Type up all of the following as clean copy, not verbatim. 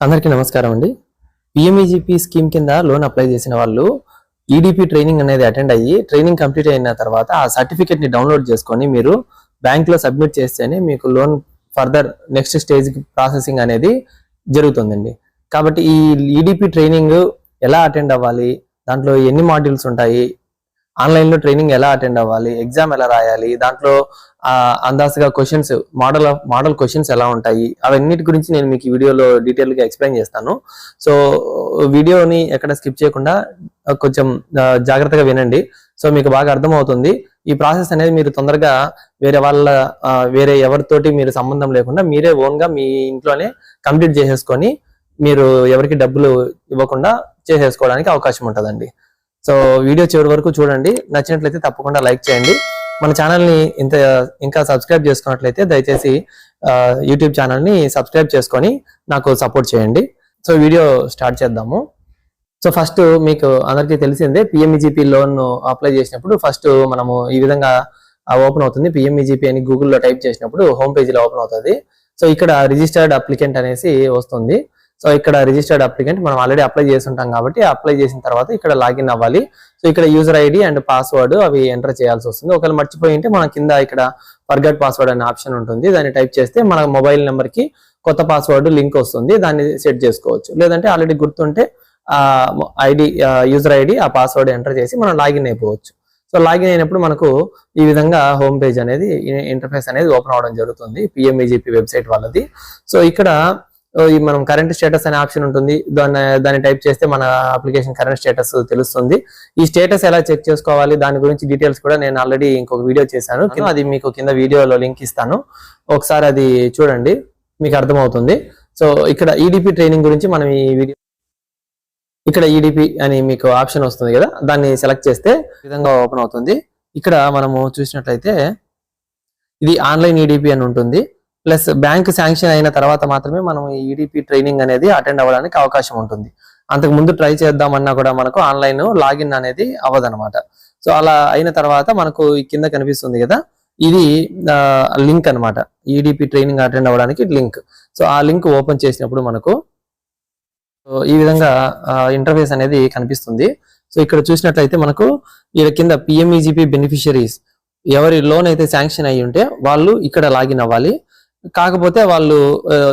అందరికీ నమస్కారం అండి. పిఎంఈజీపీ స్కీమ్ కింద లోన్ అప్లై చేసిన వాళ్ళు ఈడీపీ ట్రైనింగ్ అనేది అటెండ్ అయ్యి ట్రైనింగ్ కంప్లీట్ అయిన తర్వాత ఆ సర్టిఫికేట్ ని డౌన్లోడ్ చేసుకొని మీరు బ్యాంక్ లో సబ్మిట్ చేస్తేనే మీకు loan further next stage processing అనేది జరుగుతుందండి. కాబట్టి ఈ ఈడీపీ ట్రైనింగ్ ఎలా అటెండ్ అవ్వాలి, దాంట్లో ఎన్ని మాడ్యూల్స్ ఉంటాయి, ఆన్లైన్ లో ట్రైనింగ్ ఎలా అటెండ్ అవ్వాలి, ఎగ్జామ్ ఎలా రాయాలి, దాంట్లో అందాజుగా క్వశ్చన్స్ మోడల్ క్వశ్చన్స్ ఎలా ఉంటాయి, అవన్నిటి గురించి నేను మీకు ఈ వీడియోలో డీటెయిల్ గా ఎక్స్ప్లెయిన్ చేస్తాను. సో వీడియోని ఎక్కడ స్కిప్ చేయకుండా కొంచెం జాగ్రత్తగా వినండి. సో మీకు బాగా అర్థమవుతుంది. ఈ ప్రాసెస్ అనేది మీరు తొందరగా వేరే ఎవరితోటి మీరు సంబంధం లేకుండా మీరే ఓన్ గా మీ ఇంట్లోనే కంప్లీట్ చేసేసుకొని మీరు ఎవరికి డబ్బులు ఇవ్వకుండా చేసేసుకోవడానికి అవకాశం ఉంటుందండి. సో వీడియో చివరి వరకు చూడండి. నచ్చినట్లయితే తప్పకుండా లైక్ చేయండి. మన ఛానల్ని ఇంకా సబ్స్క్రైబ్ చేసుకున్నట్లయితే దయచేసి యూట్యూబ్ ఛానల్ని సబ్స్క్రైబ్ చేసుకొని నాకు సపోర్ట్ చేయండి. సో వీడియో స్టార్ట్ చేద్దాము. సో ఫస్ట్ మీకు అందరికీ తెలిసిందే, పిఎంఈజీపీ లోన్ అప్లై చేసినప్పుడు ఫస్ట్ మనము ఈ విధంగా ఓపెన్ అవుతుంది. పిఎంఈజీపీ అని గూగుల్లో టైప్ చేసినప్పుడు హోమ్ పేజీలో ఓపెన్ అవుతుంది. సో ఇక్కడ రిజిస్టర్డ్ అప్లికెంట్ అనేసి వస్తుంది. సో ఇక్కడ రిజిస్టర్డ్ అప్లికెంట్ మనం ఆల్రెడీ అప్లై చేసి ఉంటాం కాబట్టి అప్లై చేసిన తర్వాత ఇక్కడ లాగిన్ అవ్వాలి. సో ఇక్కడ యూజర్ ఐడి అండ్ పాస్వర్డ్ అవి ఎంటర్ చేయాల్సి వస్తుంది. ఒకవేళ మర్చిపోయి ఉంటే మనం కింద ఇక్కడ ఫర్గట్ పాస్వర్డ్ అనే ఆప్షన్ ఉంటుంది. దాన్ని టైప్ చేస్తే మన మొబైల్ నెంబర్ కి కొత్త పాస్వర్డ్ లింక్ వస్తుంది. దాన్ని సెట్ చేసుకోవచ్చు. లేదంటే ఆల్రెడీ గుర్తుంటే యూజర్ ఐడి ఆ పాస్వర్డ్ ఎంటర్ చేసి మనం లాగిన్ అయిపోవచ్చు. సో లాగిన్ అయినప్పుడు మనకు ఈ విధంగా హోమ్ పేజ్ అనేది ఇంటర్ఫేస్ అనేది ఓపెన్ అవడం జరుగుతుంది పిఎంఈజీపీ వెబ్సైట్ వాళ్ళది. సో ఇక్కడ మనం కరెంట్ స్టేటస్ అనే ఆప్షన్ ఉంటుంది. దాన్ని టైప్ చేస్తే మన అప్లికేషన్ కరెంట్ స్టేటస్ తెలుస్తుంది. ఈ స్టేటస్ ఎలా చెక్ చేసుకోవాలి దాని గురించి డీటెయిల్స్ కూడా నేను ఆల్రెడీ ఇంకొక వీడియో చేశాను. అది మీకు కింద వీడియోలో లింక్ ఇస్తాను, ఒకసారి అది చూడండి, మీకు అర్థమవుతుంది. సో ఇక్కడ ఈడీపీ ట్రైనింగ్ గురించి మనం ఈ వీడియో ఇక్కడ ఈడీపీ అని మీకు ఆప్షన్ వస్తుంది కదా, దాన్ని సెలెక్ట్ చేస్తే ఈ విధంగా ఓపెన్ అవుతుంది. ఇక్కడ మనము చూసినట్లయితే ఇది ఆన్లైన్ ఈడీపీ అని ఉంటుంది. ప్లస్ బ్యాంక్ శాంక్షన్ అయిన తర్వాత మాత్రమే మనం ఈ ఈడీపీ ట్రైనింగ్ అనేది అటెండ్ అవ్వడానికి అవకాశం ఉంటుంది. అంతకు ముందు ట్రై చేద్దామన్నా కూడా మనకు ఆన్లైన్ లాగిన్ అనేది అవ్వదన్నమాట. సో అలా అయిన తర్వాత మనకు ఈ కింద కనిపిస్తుంది కదా, ఇది లింక్ అనమాట, ఈడీపీ ట్రైనింగ్ అటెండ్ అవ్వడానికి లింక్. సో ఆ లింక్ ఓపెన్ చేసినప్పుడు మనకు ఈ విధంగా ఇంటర్ఫేస్ అనేది కనిపిస్తుంది. సో ఇక్కడ చూసినట్లయితే మనకు ఈ కింద పిఎంఈజీపీ బెనిఫిషరీస్ ఎవరి లోన్ అయితే శాంక్షన్ అయ్యి ఉంటే వాళ్ళు ఇక్కడ లాగిన్ అవ్వాలి. కాకపోతే వాళ్ళు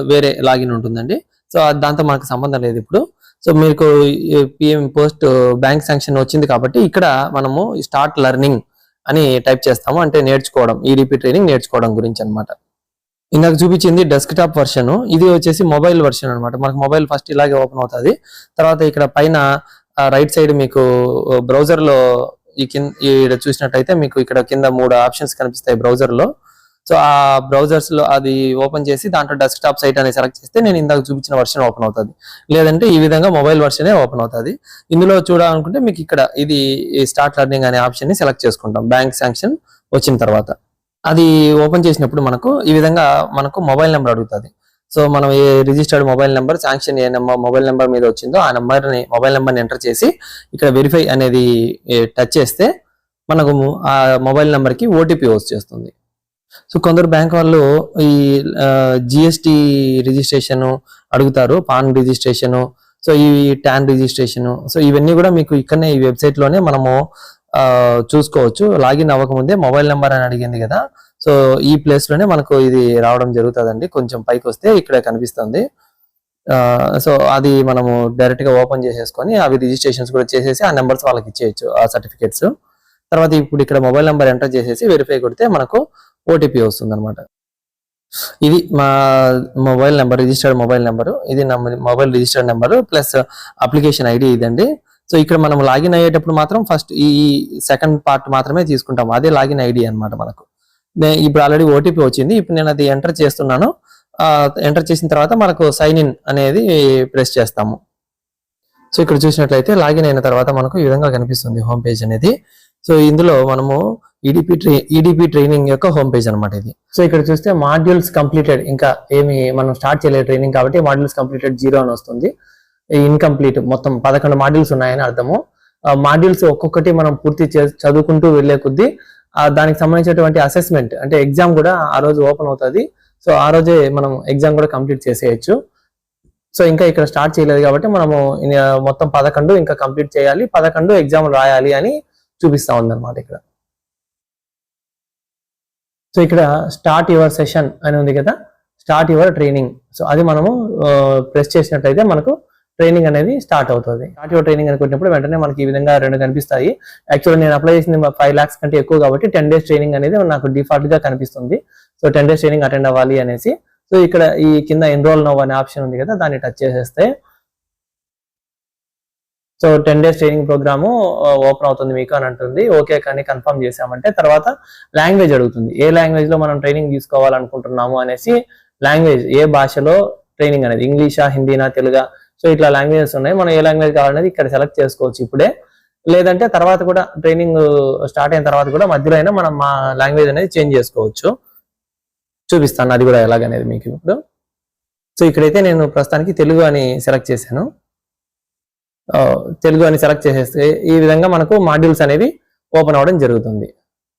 వేరే లాగిన్ ఉంటుందండి. సో దాంతో మనకు సంబంధం లేదు ఇప్పుడు. సో మీకు పిఎం పోస్ట్ బ్యాంక్ శాంక్షన్ వచ్చింది కాబట్టి ఇక్కడ మనము స్టార్ట్ లెర్నింగ్ అని టైప్ చేస్తాము, అంటే నేర్చుకోవడం, ఈడీపీ ట్రైనింగ్ నేర్చుకోవడం గురించి అనమాట. ఇందాక చూపించింది డెస్క్టాప్ వర్షన్, ఇది వచ్చేసి మొబైల్ వర్షన్ అనమాట. మనకు మొబైల్ ఫస్ట్ ఇలాగే ఓపెన్ అవుతుంది. తర్వాత ఇక్కడ పైన రైట్ సైడ్ మీకు బ్రౌజర్ లో ఈ చూసినట్టయితే మీకు ఇక్కడ కింద 3 ఆప్షన్స్ కనిపిస్తాయి బ్రౌజర్ లో. సో ఆ బ్రౌజర్స్ లో అది ఓపెన్ చేసి దాంట్లో డెస్క్టాప్ సైట్ అనేది సెలెక్ట్ చేస్తే నేను ఇందాక చూపించిన వర్షన్ ఓపెన్ అవుతుంది. లేదంటే ఈ విధంగా మొబైల్ వర్షనే ఓపెన్ అవుతుంది. ఇందులో చూడాలనుకుంటే మీకు ఇక్కడ ఇది స్టార్ట్ లెర్నింగ్ అనే ఆప్షన్ ని సెలెక్ట్ చేసుకుంటాం బ్యాంక్ శాంక్షన్ వచ్చిన తర్వాత. అది ఓపెన్ చేసినప్పుడు మనకు ఈ విధంగా మనకు మొబైల్ నెంబర్ అడుగుతుంది. సో మనం ఏ రిజిస్టర్డ్ మొబైల్ నెంబర్ శాంక్షన్ ఏ మొబైల్ నెంబర్ మీద వచ్చిందో ఆ మొబైల్ నెంబర్ని ఎంటర్ చేసి ఇక్కడ వెరిఫై అనేది టచ్ చేస్తే మనకు ఆ మొబైల్ నెంబర్కి ఓటీపీ వచ్చేస్తుంది. సో కొందరు బ్యాంక్ వాళ్ళు ఈ జిఎస్టి రిజిస్ట్రేషన్ అడుగుతారు, పాన్ రిజిస్ట్రేషన్, సో ఈ ట్యాన్ రిజిస్ట్రేషన్. సో ఇవన్నీ కూడా మీకు ఇక్కడనే ఈ వెబ్సైట్ లోనే మనము చూసుకోవచ్చు. లాగిన్ అవ్వకముందే మొబైల్ నెంబర్ అని అడిగింది కదా, సో ఈ ప్లేస్ లోనే మనకు ఇది రావడం జరుగుతుందండి. కొంచెం పైకి వస్తే ఇక్కడ కనిపిస్తుంది. సో అది మనము డైరెక్ట్ గా ఓపెన్ చేసేసుకొని అవి రిజిస్ట్రేషన్స్ కూడా చేసేసి ఆ నెంబర్స్ వాళ్ళకి ఇచ్చేయచ్చు, ఆ సర్టిఫికేట్స్. తర్వాత ఇప్పుడు ఇక్కడ మొబైల్ నెంబర్ ఎంటర్ చేసేసి వెరిఫై కొడితే మనకు ఓటీపీ వస్తుంది అనమాట. ఇది మా mobile number, registered mobile number, ఇది నా mobile registered number plus application ID ఇదండి. సో ఇక్కడ మనం లాగిన్ అయ్యేటప్పుడు మాత్రం ఫస్ట్ ఈ సెకండ్ పార్ట్ మాత్రమే తీసుకుంటాం, అదే లాగిన్ ఐడి అనమాట. మనకు ఇప్పుడు ఆల్రెడీ ఓటీపీ వచ్చింది, ఇప్పుడు నేను అది ఎంటర్ చేస్తున్నాను. ఎంటర్ చేసిన తర్వాత మనకు సైన్ ఇన్ అనేది ప్రెస్ చేస్తాము. సో ఇక్కడ చూసినట్లయితే లాగిన్ అయిన తర్వాత మనకు ఈ విధంగా కనిపిస్తుంది హోమ్ పేజ్ అనేది. సో ఇందులో మనము ఈడీపీ ట్రైనింగ్ యొక్క హోమ్ పేజ్ అనమాట ఇది. సో ఇక్కడ చూస్తే మాడ్యూల్స్ కంప్లీటెడ్, ఇంకా ఏమి మనం స్టార్ట్ చేయలేదు ట్రైనింగ్ కాబట్టి మాడ్యూల్స్ కంప్లీటెడ్ 0 అని వస్తుంది. ఇన్కంప్లీట్, మొత్తం 11 మాడ్యూల్స్ ఉన్నాయని అర్థము. మాడ్యూల్స్ ఒక్కొక్కటి మనం పూర్తి చదువుకుంటూ వెళ్లే కొద్దీ దానికి సంబంధించినటువంటి అసెస్మెంట్ అంటే ఎగ్జామ్ కూడా ఆ రోజు ఓపెన్ అవుతుంది. సో ఆ రోజే మనం ఎగ్జామ్ కూడా కంప్లీట్ చేసేయచ్చు. సో ఇంకా ఇక్కడ స్టార్ట్ చేయలేదు కాబట్టి మనము మొత్తం 11 ఇంకా కంప్లీట్ చేయాలి, 11 ఎగ్జామ్ రాయాలి అని చూపిస్తా ఉందన్నమాట ఇక్కడ. సో ఇక్కడ స్టార్ట్ యువర్ సెషన్ అని ఉంది కదా, స్టార్ట్ యువర్ ట్రైనింగ్. సో అది మనము ప్రెస్ చేసినట్లయితే మనకు ట్రైనింగ్ అనేది స్టార్ట్ అవుతుంది. స్టార్ట్ యువర్ ట్రైనింగ్ అనుకున్నప్పుడు వెంటనే మనకి ఈ విధంగా 2 కనిపిస్తాయి. యాక్చువల్లీ నేను అప్లై చేసింది 5 lakhs కంటే ఎక్కువ కాబట్టి 10 days ట్రైనింగ్ అనేది నాకు డిఫాల్ట్ గా కనిపిస్తుంది. సో 10 days ట్రైనింగ్ అటెండ్ అవ్వాలి అనేసి. సో ఇక్కడ ఈ కింద ఎన్రోల్ నౌ అనే ఆప్షన్ ఉంది కదా, దాన్ని టచ్ చేసేస్తే so 10 days training programme open అవుతుంది మీకు అని అంటుంది. ఓకే కానీ కన్ఫర్మ్ చేసామంటే తర్వాత లాంగ్వేజ్ అడుగుతుంది. ఏ లాంగ్వేజ్ లో మనం ట్రైనింగ్ తీసుకోవాలనుకుంటున్నాము అనేసి, లాంగ్వేజ్ ఏ భాషలో ట్రైనింగ్ అనేది, ఇంగ్లీషా, హిందీనా, తెలుగా, సో ఇట్లా లాంగ్వేజెస్ ఉన్నాయి. మనం ఏ లాంగ్వేజ్ కావాలనేది ఇక్కడ సెలెక్ట్ చేసుకోవచ్చు ఇప్పుడే, లేదంటే తర్వాత కూడా ట్రైనింగ్ స్టార్ట్ అయిన తర్వాత కూడా మధ్యలో అయినా మనం మా లాంగ్వేజ్ అనేది చేంజ్ చేసుకోవచ్చు. చూపిస్తాను అది కూడా ఎలాగనేది మీకు ఇప్పుడు. సో ఇక్కడైతే నేను ప్రస్తుతానికి తెలుగు అని సెలెక్ట్ చేశాను. తెలుగు అని సెలెక్ట్ చేసేస్తే ఈ విధంగా మనకు మాడ్యూల్స్ అనేవి ఓపెన్ అవ్వడం జరుగుతుంది.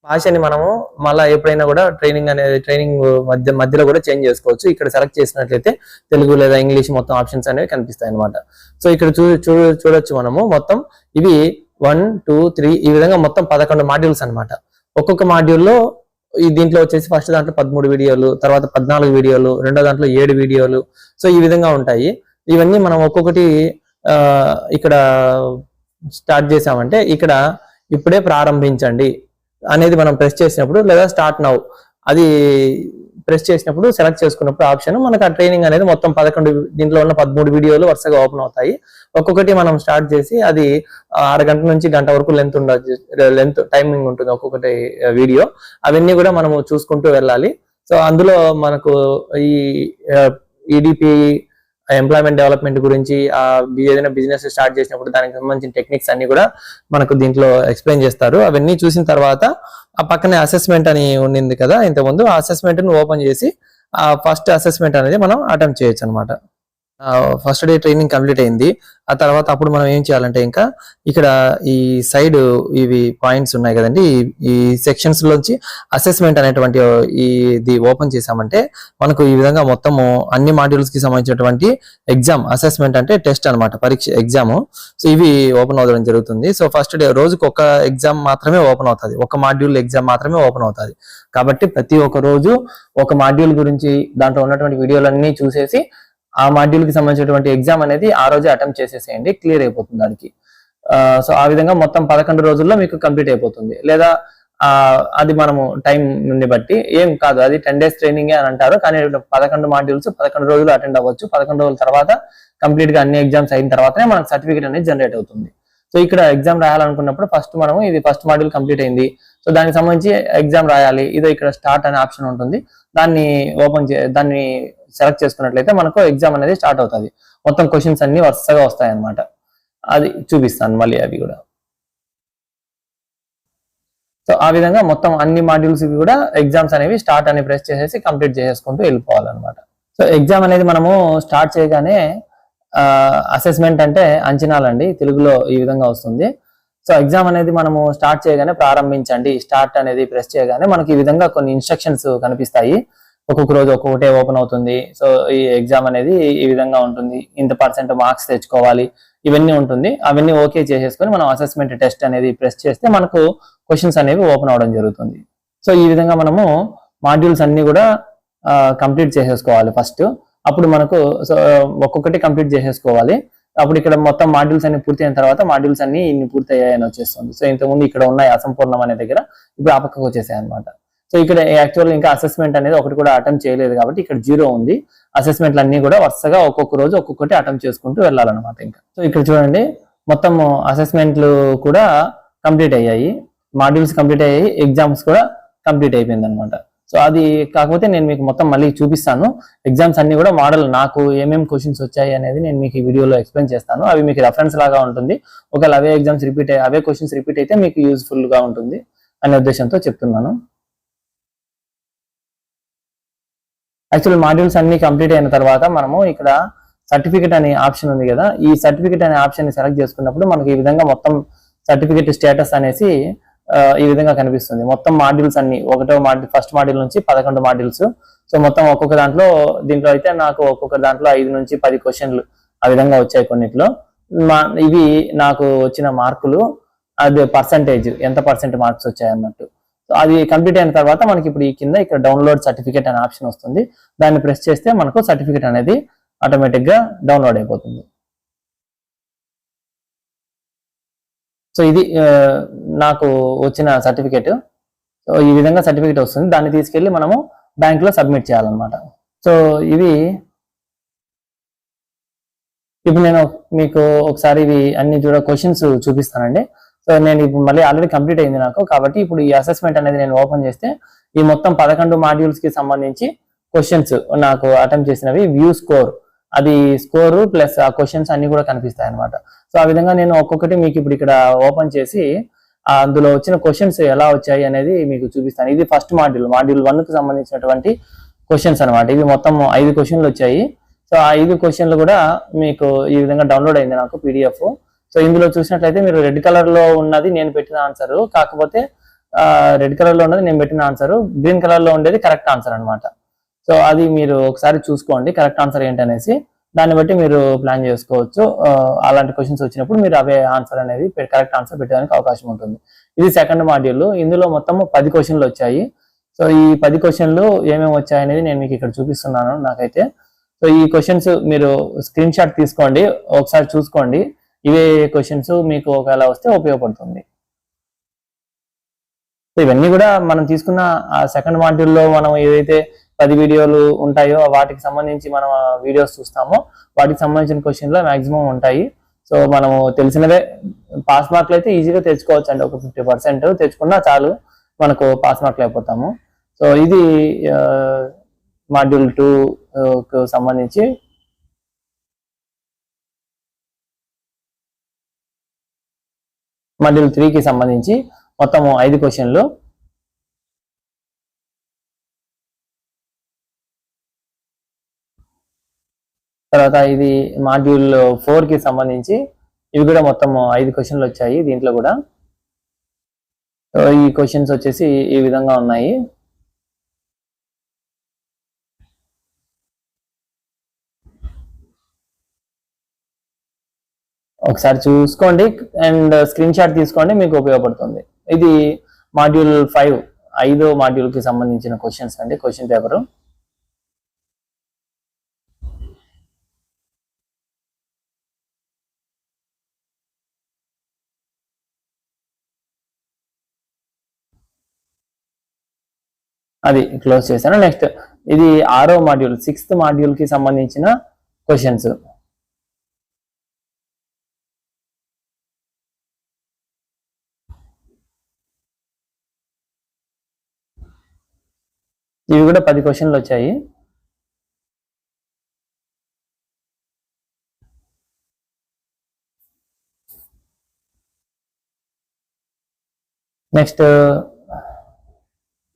భాషని మనము మళ్ళీ ఎప్పుడైనా కూడా ట్రైనింగ్ మధ్యలో కూడా చేంజ్ చేసుకోవచ్చు. ఇక్కడ సెలెక్ట్ చేసినట్లయితే తెలుగు లేదా ఇంగ్లీష్ మొత్తం ఆప్షన్స్ అనేవి కనిపిస్తాయి అనమాట. సో ఇక్కడ చూడొచ్చు మనము మొత్తం ఇవి 1, 2, 3 ఈ విధంగా మొత్తం 11 మాడ్యూల్స్ అనమాట. ఒక్కొక్క మాడ్యూల్లో దీంట్లో వచ్చేసి ఫస్ట్ దాంట్లో 13 వీడియోలు, తర్వాత 14 వీడియోలు, రెండో దాంట్లో 7 వీడియోలు, సో ఈ విధంగా ఉంటాయి. ఇవన్నీ మనం ఒక్కొక్కటి ఇక్కడ స్టార్ట్ చేసామంటే ఇక్కడ ఇప్పుడే ప్రారంభించండి అనేది మనం ప్రెస్ చేసినప్పుడు, లేదా స్టార్ట్ నౌ అది ప్రెస్ చేసినప్పుడు సెలెక్ట్ చేసుకున్నప్పుడు ఆప్షన్ మనకు ఆ ట్రైనింగ్ అనేది మొత్తం 11 దీంట్లో ఉన్న 13 వీడియోలు వరుసగా ఓపెన్ అవుతాయి. ఒక్కొక్కటి మనం స్టార్ట్ చేసి అది 1/2 గంట నుంచి గంట వరకు లెంత్ టైమింగ్ ఉంటుంది ఒక్కొక్కటి వీడియో. అవన్నీ కూడా మనము చూసుకుంటూ వెళ్ళాలి. సో అందులో మనకు ఈ ఈడిపి ఎంప్లాయ్మెంట్ డెవలప్మెంట్ గురించి, ఏదైనా బిజినెస్ స్టార్ట్ చేసినప్పుడు దానికి సంబంధించిన టెక్నిక్స్ అన్ని కూడా మనకు దీంట్లో ఎక్స్ప్లెయిన్ చేస్తారు. అవన్నీ చూసిన తర్వాత ఆ పక్కనే అసెస్మెంట్ అని ఉండింది కదా ఇంతకుముందు, ఆ అసెస్మెంట్ ను ఓపెన్ చేసి ఆ ఫస్ట్ అసెస్మెంట్ అనేది మనం అటెంప్ట్ చేయొచ్చు అనమాట. ఫస్ట్ డే ట్రైనింగ్ కంప్లీట్ అయింది. ఆ తర్వాత అప్పుడు మనం ఏం చేయాలంటే ఇంకా ఇక్కడ ఈ సైడ్ ఇవి పాయింట్స్ ఉన్నాయి కదండి, ఈ సెక్షన్స్ లోంచి అసెస్మెంట్ అనేటువంటి ఇది ఓపెన్ చేసామంటే మనకు ఈ విధంగా మొత్తము అన్ని మాడ్యూల్స్ కి సంబంధించినటువంటి ఎగ్జామ్, అసెస్మెంట్ అంటే టెస్ట్ అనమాట, పరీక్ష ఎగ్జామ్. సో ఇవి ఓపెన్ అవ్వడం జరుగుతుంది. సో ఫస్ట్ డే రోజుకి ఒక ఎగ్జామ్ మాత్రమే ఓపెన్ అవుతుంది, ఒక మాడ్యూల్ ఎగ్జామ్ మాత్రమే ఓపెన్ అవుతుంది. కాబట్టి ప్రతి ఒక్క రోజు ఒక మాడ్యూల్ గురించి దాంట్లో ఉన్నటువంటి వీడియోలన్నీ చూసేసి ఆ మాడ్యూల్ కి సంబంధించినటువంటి ఎగ్జామ్ అనేది ఆ రోజే అటెంప్ట్ చేసేసేయండి, క్లియర్ అయిపోతుంది దానికి. సో ఆ విధంగా మొత్తం 11 రోజుల్లో మీకు కంప్లీట్ అయిపోతుంది. లేదా అది మనము టైం ని బట్టి ఏం కాదు, అది 10 days ట్రైనింగ్ అని అంటారు, కానీ 11 మాడ్యూల్స్ 11 రోజులు అటెండ్ అవ్వచ్చు. 11 రోజుల తర్వాత కంప్లీట్ గా అన్ని ఎగ్జామ్స్ అయిన తర్వాతనే మనకు సర్టిఫికేట్ అనేది జనరేట్ అవుతుంది. సో ఇక్కడ ఎగ్జామ్ రాయాలనుకున్నప్పుడు ఫస్ట్ మనము ఇది ఫస్ట్ మాడ్యూల్ కంప్లీట్ అయింది, సో దానికి సంబంధించి ఎగ్జామ్ రాయాలి. ఇదో ఇక్కడ స్టార్ట్ అనే ఆప్షన్ ఉంటుంది, దాన్ని సెలెక్ట్ చేసుకున్నట్లయితే మనకు ఎగ్జామ్ అనేది స్టార్ట్ అవుతుంది. మొత్తం క్వశ్చన్స్ అన్ని వరుసగా వస్తాయి అన్నమాట. అది చూపిస్తాను మళ్ళీ అవి కూడా. సో ఆ విధంగా మొత్తం అన్ని మాడ్యూల్స్ కూడా ఎగ్జామ్స్ అనేవి స్టార్ట్ అని ప్రెస్ చేసేసి కంప్లీట్ చేసేసుకుంటూ వెళ్ళిపోవాలన్నమాట. సో ఎగ్జామ్ అనేది మనము స్టార్ట్ చేయగానే అసెస్మెంట్ అంటే అంచనాలండి, తెలుగులో ఈ విధంగా వస్తుంది. సో ఎగ్జామ్ అనేది మనము స్టార్ట్ చేయగానే ప్రారంభించండి, స్టార్ట్ అనేది ప్రెస్ చేయగానే మనకి ఈ విధంగా కొన్ని ఇన్స్ట్రక్షన్స్ కనిపిస్తాయి. ఒక్కొక్క రోజు ఒక్కొక్కటే ఓపెన్ అవుతుంది. సో ఈ ఎగ్జామ్ అనేది ఈ విధంగా ఉంటుంది, ఇంత % మార్క్స్ తెచ్చుకోవాలి, ఇవన్నీ ఉంటుంది. అవన్నీ ఓకే చేసేసుకొని మనం అసెస్మెంట్ టెస్ట్ అనేది ప్రెస్ చేస్తే మనకు క్వశ్చన్స్ అనేవి ఓపెన్ అవడం జరుగుతుంది. సో ఈ విధంగా మనము మాడ్యూల్స్ అన్ని కూడా కంప్లీట్ చేసేసుకోవాలి ఫస్ట్. అప్పుడు మనకు ఒక్కొక్కటి కంప్లీట్ చేసేసుకోవాలి. అప్పుడు ఇక్కడ మొత్తం మాడ్యూల్స్ అన్ని పూర్తయిన తర్వాత మాడ్యూల్స్ అన్ని ఇన్ని పూర్తయ్యాయని వచ్చేస్తుంది. సో ఇంతకుముందు ఇక్కడ ఉన్నాయి అసంపూర్ణం అనే దగ్గర, ఇప్పుడు ఆ పక్కకు వచ్చేసాయి అనమాట. సో ఇక్కడ యాక్చువల్ ఇంకా అసెస్మెంట్ అనేది ఒకటి కూడా అటెంప్ట్ చేయలేదు కాబట్టి ఇక్కడ 0 ఉంది. అసెస్మెంట్లు అన్ని కూడా వరుసగా ఒక్కొక్క రోజు ఒక్కొక్కటి అటెంప్ట్ చేసుకుంటూ వెళ్ళాలన్నమాట ఇంకా. సో ఇక్కడ చూడండి మొత్తం అసెస్మెంట్లు కూడా కంప్లీట్ అయ్యాయి, మాడ్యూల్స్ కంప్లీట్ అయ్యాయి, ఎగ్జామ్స్ కూడా కంప్లీట్ అయిపోయింది అనమాట. సో అది కాకపోతే నేను మీకు మొత్తం మళ్ళీ చూపిస్తాను. ఎగ్జామ్స్ అన్ని కూడా మోడల్ నాకు ఏమేమి క్వశ్చన్స్ వచ్చాయి అనేది నేను మీకు ఈ వీడియోలో ఎక్స్ప్లెయిన్ చేస్తాను. అవి మీకు రెఫరెన్స్ లాగా ఉంటుంది. ఒకవేళ అవే క్వశ్చన్స్ రిపీట్ అయితే మీకు యూజ్ఫుల్ గా ఉంటుంది అనే ఉద్దేశంతో చెప్తున్నాను. యాక్చువల్ మాడ్యూల్స్ అన్ని కంప్లీట్ అయిన తర్వాత మనము ఇక్కడ సర్టిఫికేట్ అనే ఆప్షన్ ఉంది కదా, ఈ సర్టిఫికేట్ అనే ఆప్షన్ ని సెలెక్ట్ చేసుకున్నప్పుడు మనకి ఈ విధంగా మొత్తం సర్టిఫికేట్ స్టేటస్ అనేసి ఈ విధంగా కనిపిస్తుంది. మొత్తం మాడ్యూల్స్ అన్ని ఒకటో మాడ్యూల్ ఫస్ట్ మాడ్యూల్ నుంచి 11 మాడ్యూల్స్. సో మొత్తం ఒక్కొక్క దీంట్లో అయితే నాకు ఒక్కొక్క దాంట్లో 5 నుంచి 10 క్వశ్చన్లు ఆ విధంగా వచ్చాయి కొన్నిట్లో. ఇవి నాకు వచ్చిన మార్కులు, అది పర్సంటేజ్ ఎంత పర్సెంట్ మార్క్స్ వచ్చాయి అన్నట్టు. సో అది కంప్లీట్ అయిన తర్వాత మనకి ఇప్పుడు ఈ కింద ఇక్కడ డౌన్లోడ్ సర్టిఫికేట్ అనే ఆప్షన్ వస్తుంది. దాన్ని ప్రెస్ చేస్తే మనకు సర్టిఫికేట్ అనేది ఆటోమేటిక్ గా డౌన్లోడ్ అయిపోతుంది. సో ఇది నాకు వచ్చిన సర్టిఫికేట్. సో ఈ విధంగా సర్టిఫికేట్ వస్తుంది. దాన్ని తీసుకెళ్లి మనము బ్యాంక్ లో సబ్మిట్ చేయాలన్నమాట. సో ఇవి ఇప్పుడు నేను మీకు ఒకసారి ఇవి అన్ని క్వశ్చన్స్ చూపిస్తానండి. సో నేను ఇప్పుడు మళ్ళీ ఆల్రెడీ కంప్లీట్ అయింది నాకు, కాబట్టి ఇప్పుడు ఈ అసెస్మెంట్ అనేది నేను ఓపెన్ చేస్తే ఈ మొత్తం 11 మాడ్యూల్స్ కి సంబంధించి క్వశ్చన్స్ నాకు అటెంప్ట్ చేసినవి వ్యూ స్కోర్, అది స్కోర్ ప్లస్ ఆ క్వశ్చన్స్ అన్ని కూడా కనిపిస్తాయి అనమాట. సో ఆ విధంగా నేను ఒక్కొక్కటి మీకు ఇప్పుడు ఇక్కడ ఓపెన్ చేసి అందులో వచ్చిన క్వశ్చన్స్ ఎలా వచ్చాయి అనేది మీకు చూపిస్తాను. ఇది ఫస్ట్ మాడ్యూల్ 1 కు సంబంధించినటువంటి క్వశ్చన్స్ అనమాట. ఇవి మొత్తం 5 క్వశ్చన్లు వచ్చాయి. సో ఆ 5 క్వశ్చన్లు కూడా మీకు ఈ విధంగా డౌన్లోడ్ అయింది నాకు PDF. సో ఇందులో చూసినట్లయితే మీరు రెడ్ కలర్ లో ఉన్నది నేను పెట్టిన ఆన్సర్, కాకపోతే రెడ్ కలర్ లో ఉన్నది నేను పెట్టిన ఆన్సర్, గ్రీన్ కలర్ లో ఉండేది కరెక్ట్ ఆన్సర్ అనమాట. సో అది మీరు ఒకసారి చూసుకోండి కరెక్ట్ ఆన్సర్ ఏంటనేసి, దాన్ని బట్టి మీరు ప్లాన్ చేసుకోవచ్చు. అలాంటి క్వశ్చన్స్ వచ్చినప్పుడు మీరు అవే ఆన్సర్ అనేది కరెక్ట్ ఆన్సర్ పెట్టడానికి అవకాశం ఉంటుంది. ఇది సెకండ్ మాడ్యూల్. ఇందులో మొత్తం 10 క్వశ్చన్లు వచ్చాయి. సో ఈ 10 క్వశ్చన్లు ఏమేమి వచ్చాయి అనేది నేను మీకు ఇక్కడ చూపిస్తున్నాను నాకైతే. సో ఈ క్వశ్చన్స్ మీరు స్క్రీన్ షాట్ తీసుకోండి, ఒకసారి చూసుకోండి. ఇవే క్వశ్చన్స్ మీకు ఒకవేళ వస్తే ఉపయోగపడుతుంది. సో ఇవన్నీ కూడా మనం తీసుకున్న ఆ సెకండ్ మాడ్యూల్లో మనం ఏదైతే 10 వీడియోలు ఉంటాయో వాటికి సంబంధించి మనం వీడియోస్ చూస్తామో వాటికి సంబంధించిన క్వశ్చన్లు మాక్సిమం ఉంటాయి. సో మనము తెలిసినవే పాస్ మార్కులు అయితే ఈజీగా తెచ్చుకోవచ్చు అండి. ఒక 50% తెచ్చుకున్నా చాలు, మనకు పాస్ మార్కులు అయిపోతాము. సో ఇది మాడ్యూల్ 2 కు సంబంధించి. మాడ్యూల్ 3 కి సంబంధించి మొత్తం 5 క్వశ్చన్లు. తర్వాత ఇది మాడ్యూల్ 4 కి సంబంధించి, ఇవి కూడా మొత్తం 5 క్వశ్చన్లు వచ్చాయి దీంట్లో కూడా. సో ఈ క్వశ్చన్స్ వచ్చేసి ఈ విధంగా ఉన్నాయి. ఒకసారి చూసుకోండి అండ్ స్క్రీన్ షాట్ తీసుకోండి, మీకు ఉపయోగపడుతుంది. ఇది మాడ్యూల్ 5, 5వ మాడ్యూల్ కి సంబంధించిన క్వశ్చన్స్ అండి, క్వశ్చన్ పేపర్. అది క్లోజ్ చేశాను. నెక్స్ట్ ఇది 6వ మాడ్యూల్, 6th మాడ్యూల్ కి సంబంధించిన క్వశ్చన్స్. ఇవి కూడా 10 క్వశ్చన్లు వచ్చాయి. నెక్స్ట్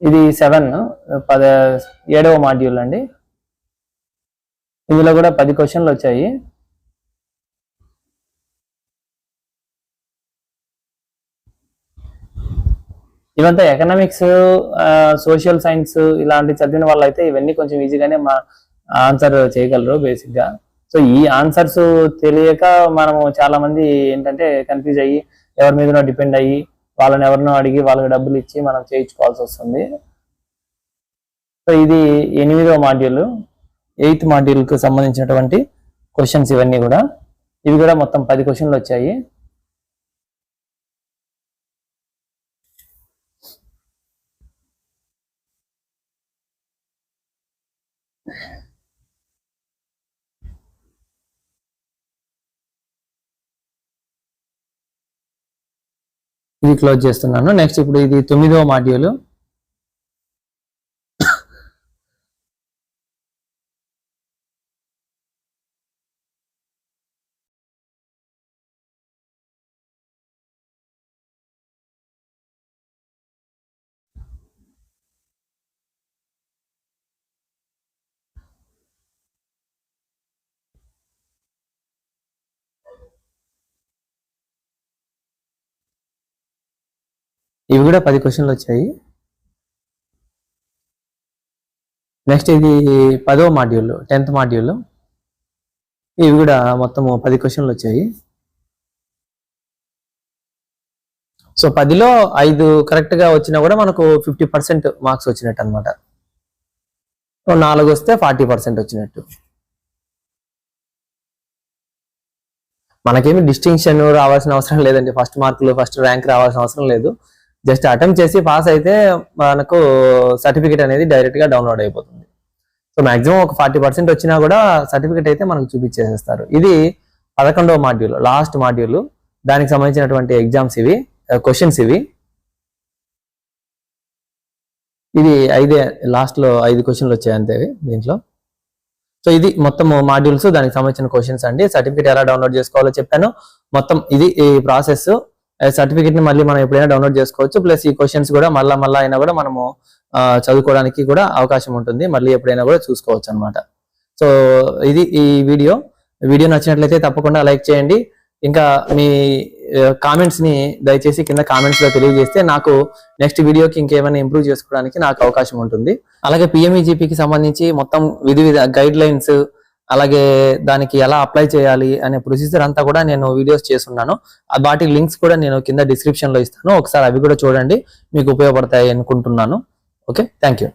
ఇది 7వ మాడ్యూల్ అండి. ఇందులో కూడా 10 క్వశ్చన్లు వచ్చాయి. ఇవంతా ఎకనామిక్స్, సోషల్ సైన్స్ ఇలాంటి చదివిన వాళ్ళు అయితే ఇవన్నీ కొంచెం ఈజీగానే ఆన్సర్ చేయగలరు బేసిక్ గా. సో ఈ ఆన్సర్స్ తెలియక మనము చాలా మంది ఏంటంటే కన్ఫ్యూజ్ అయ్యి ఎవరి మీద డిపెండ్ అయ్యి వాళ్ళని ఎవరినో అడిగి వాళ్ళకి డబ్బులు ఇచ్చి మనం చేయించుకోవాల్సి వస్తుంది. సో ఇది 8వ మాడ్యూల్, 8th మాడ్యూల్ కు సంబంధించినటువంటి క్వశ్చన్స్ ఇవన్నీ కూడా. ఇవి కూడా మొత్తం 10 క్వశ్చన్లు వచ్చాయి. ఇది క్లోజ్ చేస్తున్నాను. నెక్స్ట్ ఇప్పుడు ఇది 9వ మాడ్యూల్. ఇవి కూడా 10 క్వశ్చన్లు వచ్చాయి. నెక్స్ట్ ఇది 10వ మాడ్యూల్ 10th మాడ్యూల్, ఇవి కూడా మొత్తం 10 క్వశ్చన్లు వచ్చాయి. సో 10లో 5 కరెక్ట్ గా వచ్చినా కూడా మనకు 50% మార్క్స్ వచ్చినట్టు అనమాట. 4 వస్తే 40% వచ్చినట్టు. మనకేమి డిస్టింక్షన్ రావాల్సిన అవసరం లేదండి, ఫస్ట్ మార్కులు ఫస్ట్ ర్యాంక్ రావాల్సిన అవసరం లేదు. జస్ట్ అటెంప్ట్ చేసి పాస్ అయితే మనకు సర్టిఫికేట్ అనేది డైరెక్ట్ గా డౌన్లోడ్ అయిపోతుంది. సో మాక్సిమం ఒక 40% వచ్చినా కూడా సర్టిఫికేట్ అయితే మనకు చూపించేసేస్తారు. ఇది 11వ మాడ్యూల్, లాస్ట్ మాడ్యూల్, దానికి సంబంధించినటువంటి ఎగ్జామ్స్ ఇవి, క్వశ్చన్స్ ఇవి. ఇది 5 లాస్ట్ లో 5 క్వశ్చన్లు వచ్చాయి అంతే దీంట్లో. సో ఇది మొత్తం మాడ్యూల్స్, దానికి సంబంధించిన క్వశ్చన్స్ అండి. సర్టిఫికేట్ ఎలా డౌన్లోడ్ చేసుకోవాలో చెప్పాను. మొత్తం ఇది ఈ ప్రాసెస్. సర్టిఫికేట్ ని మళ్ళీ మనం ఎప్పుడైనా డౌన్లోడ్ చేసుకోవచ్చు. ప్లస్ ఈ క్వశ్చన్స్ కూడా మళ్ళా అయినా కూడా మనము చదువుకోవడానికి కూడా అవకాశం ఉంటుంది, మళ్ళీ ఎప్పుడైనా కూడా చూసుకోవచ్చు అనమాట. సో ఇది ఈ వీడియో నచ్చినట్లయితే తప్పకుండా లైక్ చేయండి. ఇంకా మీ కామెంట్స్ ని దయచేసి కింద కామెంట్స్ లో తెలియజేస్తే నాకు నెక్స్ట్ వీడియోకి ఇంకేమైనా ఇంప్రూవ్ చేసుకోవడానికి నాకు అవకాశం ఉంటుంది. అలాగే పిఎంఈజీపీకి సంబంధించి మొత్తం విధి గైడ్ లైన్స్, అలాగే దానికి ఎలా అప్లై చేయాలి అనే ప్రొసీజర్ అంతా కూడా నేను వీడియోస్ చేస్తున్నాను. వాటి లింక్స్ కూడా నేను కింద డిస్క్రిప్షన్ లో ఇస్తాను, ఒకసారి అవి కూడా చూడండి, మీకు ఉపయోగపడతాయి అనుకుంటున్నాను. Okay, thank you.